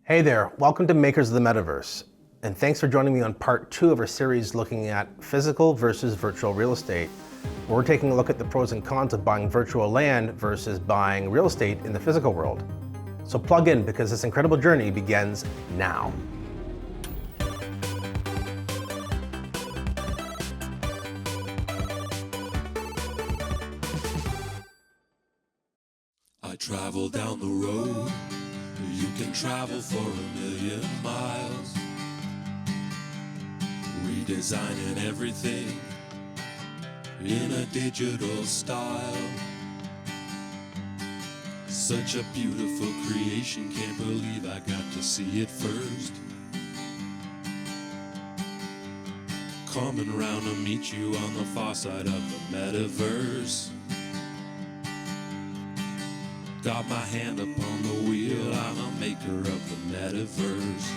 Hey there, welcome to Makers of the Metaverse, and thanks for joining me on part 2 of our series looking at physical versus virtual real estate. We're taking a look at the pros and cons of buying virtual land versus buying real estate in the physical world. So plug in because this incredible journey begins now. I travel down the road. You can travel for 1,000,000 miles. Redesigning everything in a digital style. Such a beautiful creation, can't believe I got to see it first. Coming round to meet you on the far side of the metaverse. Got my hand upon the wheel, I'm a maker of the metaverse.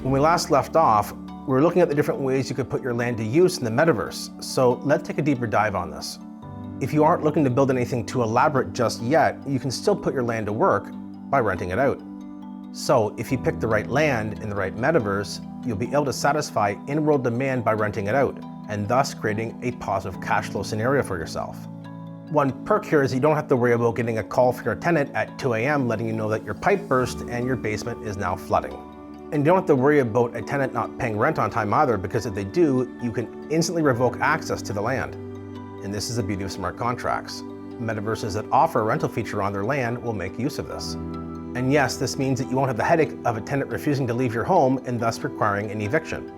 When we last left off, we were looking at the different ways you could put your land to use in the metaverse. So let's take a deeper dive on this. If you aren't looking to build anything too elaborate just yet, you can still put your land to work by renting it out. So if you pick the right land in the right metaverse, you'll be able to satisfy in-world demand by renting it out, and thus creating a positive cash flow scenario for yourself. One perk here is you don't have to worry about getting a call from your tenant at 2 a.m. letting you know that your pipe burst and your basement is now flooding. And you don't have to worry about a tenant not paying rent on time either, because if they do, you can instantly revoke access to the land. And this is the beauty of smart contracts. Metaverses that offer a rental feature on their land will make use of this. And yes, this means that you won't have the headache of a tenant refusing to leave your home and thus requiring an eviction.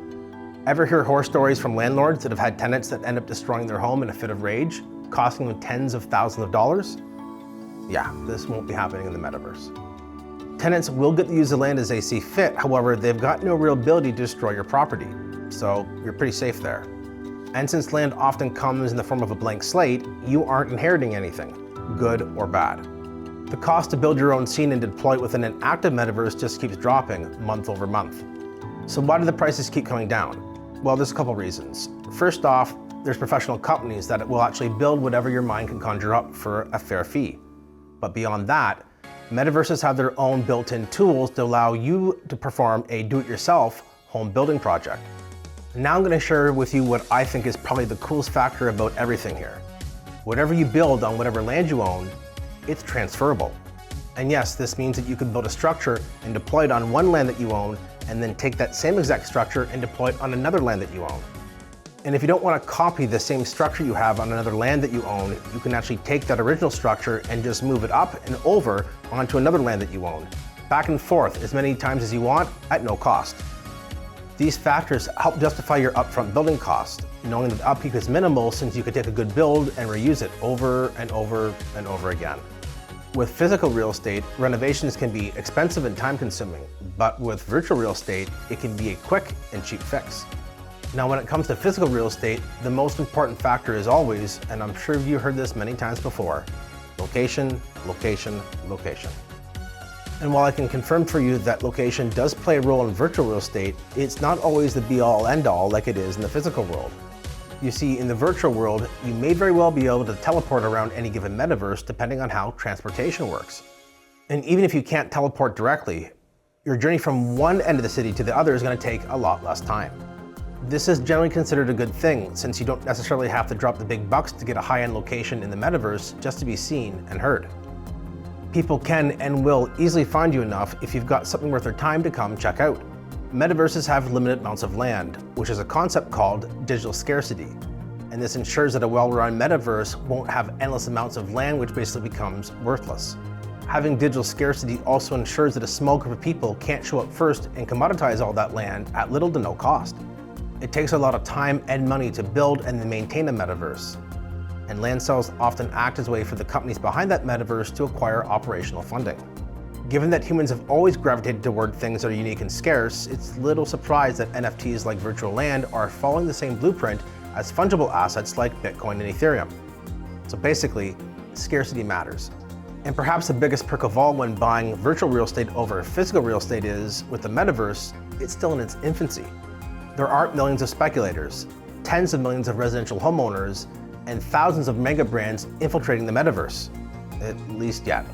Ever hear horror stories from landlords that have had tenants that end up destroying their home in a fit of rage, costing them tens of thousands of dollars? Yeah, this won't be happening in the metaverse. Tenants will get to use the land as they see fit, however, they've got no real ability to destroy your property, so you're pretty safe there. And since land often comes in the form of a blank slate, you aren't inheriting anything, good or bad. The cost to build your own scene and deploy it within an active metaverse just keeps dropping month over month. So why do the prices keep coming down? Well, there's a couple reasons. First off, there's professional companies that will actually build whatever your mind can conjure up for a fair fee. But beyond that, metaverses have their own built-in tools to allow you to perform a do-it-yourself home building project. Now I'm going to share with you what I think is probably the coolest factor about everything here. Whatever you build on whatever land you own, it's transferable. And yes, this means that you can build a structure and deploy it on one land that you own, and then take that same exact structure and deploy it on another land that you own. And if you don't want to copy the same structure you have on another land that you own, you can actually take that original structure and just move it up and over onto another land that you own, back and forth as many times as you want at no cost. These factors help justify your upfront building cost, knowing that the upkeep is minimal since you could take a good build and reuse it over and over and over again. With physical real estate, renovations can be expensive and time-consuming, but with virtual real estate, it can be a quick and cheap fix. Now, when it comes to physical real estate, the most important factor is always, and I'm sure you heard this many times before, location, location, location. And while I can confirm for you that location does play a role in virtual real estate, it's not always the be-all end-all like it is in the physical world. You see, in the virtual world, you may very well be able to teleport around any given metaverse depending on how transportation works. And even if you can't teleport directly, your journey from one end of the city to the other is going to take a lot less time. This is generally considered a good thing, since you don't necessarily have to drop the big bucks to get a high-end location in the metaverse just to be seen and heard. People can and will easily find you enough if you've got something worth their time to come check out. Metaverses have limited amounts of land, which is a concept called digital scarcity. And this ensures that a well-run metaverse won't have endless amounts of land, which basically becomes worthless. Having digital scarcity also ensures that a small group of people can't show up first and commoditize all that land at little to no cost. It takes a lot of time and money to build and maintain a metaverse, and land sales often act as a way for the companies behind that metaverse to acquire operational funding. Given that humans have always gravitated toward things that are unique and scarce, it's little surprise that NFTs like virtual land are following the same blueprint as fungible assets like Bitcoin and Ethereum. So basically, scarcity matters. And perhaps the biggest perk of all when buying virtual real estate over physical real estate is, with the metaverse, it's still in its infancy. There aren't millions of speculators, tens of millions of residential homeowners, and thousands of mega brands infiltrating the metaverse, at least yet.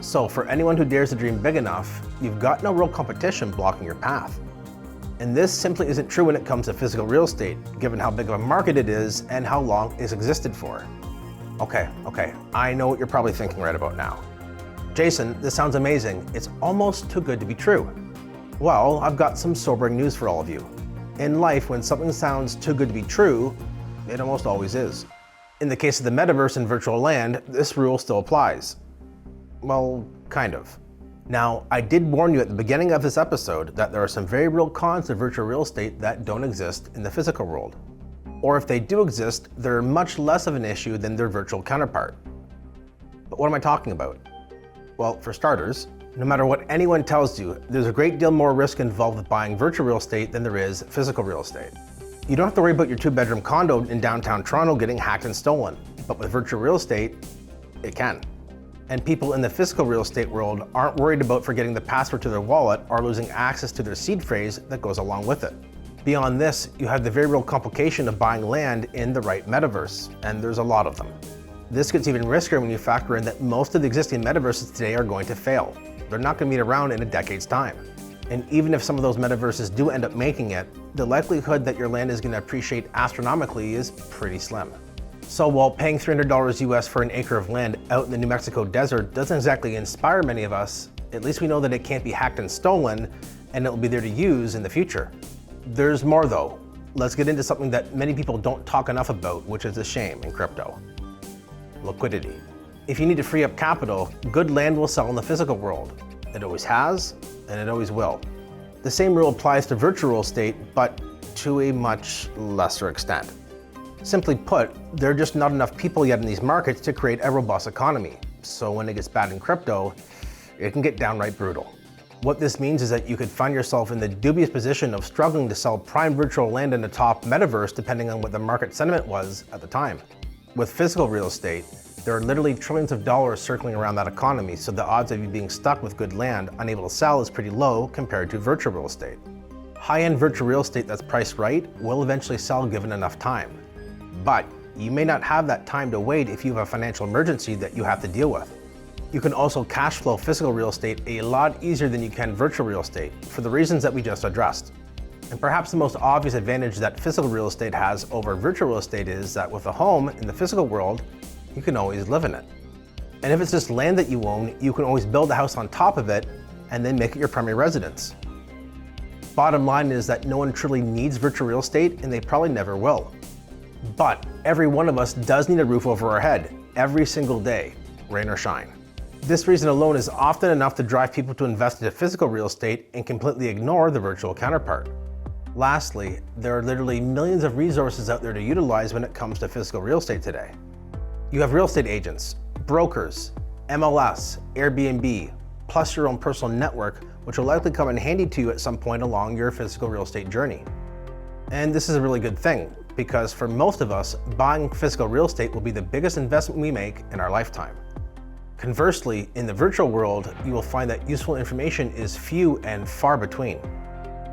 So for anyone who dares to dream big enough, you've got no real competition blocking your path. And this simply isn't true when it comes to physical real estate, given how big of a market it is and how long it's existed for. Okay, I know what you're probably thinking right about now. Jason, this sounds amazing. It's almost too good to be true. Well, I've got some sobering news for all of you. In life, when something sounds too good to be true, it almost always is. In the case of the metaverse and virtual land, this rule still applies. Well, kind of. Now, I did warn you at the beginning of this episode that there are some very real cons to virtual real estate that don't exist in the physical world. Or if they do exist, they're much less of an issue than their virtual counterpart. But what am I talking about? Well, for starters, no matter what anyone tells you, there's a great deal more risk involved with buying virtual real estate than there is physical real estate. You don't have to worry about your 2-bedroom condo in downtown Toronto getting hacked and stolen, but with virtual real estate, it can. And people in the physical real estate world aren't worried about forgetting the password to their wallet or losing access to their seed phrase that goes along with it. Beyond this, you have the very real complication of buying land in the right metaverse, and there's a lot of them. This gets even riskier when you factor in that most of the existing metaverses today are going to fail. They're not going to be around in a decade's time. And even if some of those metaverses do end up making it, the likelihood that your land is going to appreciate astronomically is pretty slim. So while paying $300 US for an acre of land out in the New Mexico desert doesn't exactly inspire many of us, at least we know that it can't be hacked and stolen, and it'll be there to use in the future. There's more though. Let's get into something that many people don't talk enough about, which is a shame in crypto. Liquidity. If you need to free up capital, good land will sell in the physical world. It always has, and it always will. The same rule applies to virtual real estate, but to a much lesser extent. Simply put, there are just not enough people yet in these markets to create a robust economy. So when it gets bad in crypto, it can get downright brutal. What this means is that you could find yourself in the dubious position of struggling to sell prime virtual land in the top metaverse depending on what the market sentiment was at the time. With physical real estate, there are literally trillions of dollars circling around that economy, so the odds of you being stuck with good land unable to sell is pretty low compared to virtual real estate. High-end virtual real estate that's priced right will eventually sell given enough time. But you may not have that time to wait if you have a financial emergency that you have to deal with. You can also cash flow physical real estate a lot easier than you can virtual real estate for the reasons that we just addressed. And perhaps the most obvious advantage that physical real estate has over virtual real estate is that with a home in the physical world, you can always live in it. And if it's just land that you own, you can always build a house on top of it and then make it your primary residence. Bottom line is that no one truly needs virtual real estate, and they probably never will. But every one of us does need a roof over our head every single day, rain or shine. This reason alone is often enough to drive people to invest into physical real estate and completely ignore the virtual counterpart. Lastly, there are literally millions of resources out there to utilize when it comes to physical real estate today. You have real estate agents, brokers, MLS, Airbnb, plus your own personal network, which will likely come in handy to you at some point along your physical real estate journey. And this is a really good thing, because for most of us, buying physical real estate will be the biggest investment we make in our lifetime. Conversely, in the virtual world, you will find that useful information is few and far between.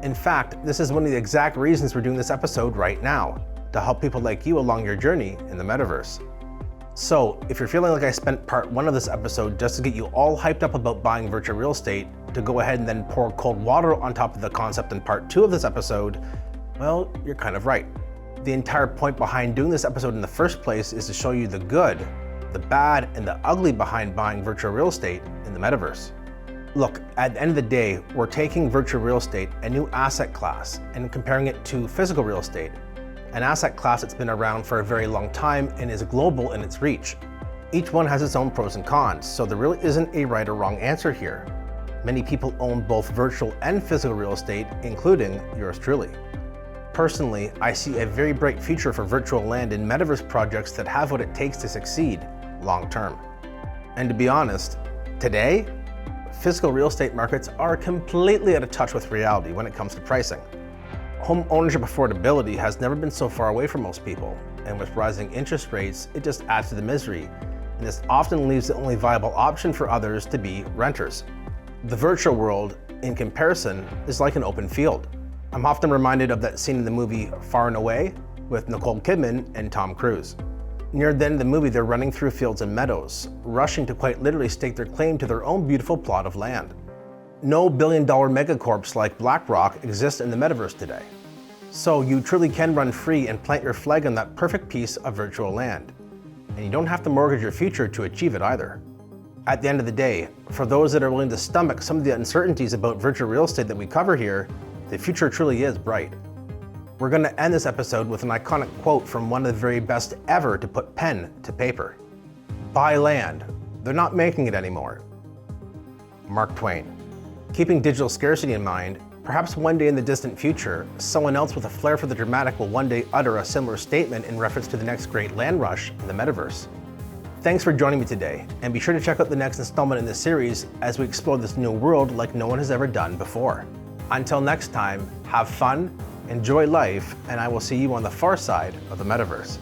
In fact, this is one of the exact reasons we're doing this episode right now, to help people like you along your journey in the metaverse. So, if you're feeling like I spent part 1 of this episode just to get you all hyped up about buying virtual real estate, to go ahead and then pour cold water on top of the concept in part 2 of this episode, well, you're kind of right. The entire point behind doing this episode in the first place is to show you the good, the bad, and the ugly behind buying virtual real estate in the metaverse. Look, at the end of the day, we're taking virtual real estate, a new asset class, and comparing it to physical real estate, an asset class that's been around for a very long time and is global in its reach. Each one has its own pros and cons, so there really isn't a right or wrong answer here. Many people own both virtual and physical real estate, including yours truly. Personally, I see a very bright future for virtual land and metaverse projects that have what it takes to succeed long term. And to be honest, today, physical real estate markets are completely out of touch with reality when it comes to pricing. Home ownership affordability has never been so far away from most people, and with rising interest rates, it just adds to the misery, and this often leaves the only viable option for others to be renters. The virtual world, in comparison, is like an open field. I'm often reminded of that scene in the movie Far and Away with Nicole Kidman and Tom Cruise. Near the end of the movie, they're running through fields and meadows, rushing to quite literally stake their claim to their own beautiful plot of land. No billion-dollar megacorps like BlackRock exist in the metaverse today. So you truly can run free and plant your flag on that perfect piece of virtual land. And you don't have to mortgage your future to achieve it either. At the end of the day, for those that are willing to stomach some of the uncertainties about virtual real estate that we cover here, the future truly is bright. We're going to end this episode with an iconic quote from one of the very best ever to put pen to paper. Buy land. They're not making it anymore. Mark Twain. Keeping digital scarcity in mind, perhaps one day in the distant future, someone else with a flair for the dramatic will one day utter a similar statement in reference to the next great land rush in the metaverse. Thanks for joining me today, and be sure to check out the next installment in this series as we explore this new world like no one has ever done before. Until next time, have fun, enjoy life, and I will see you on the far side of the metaverse.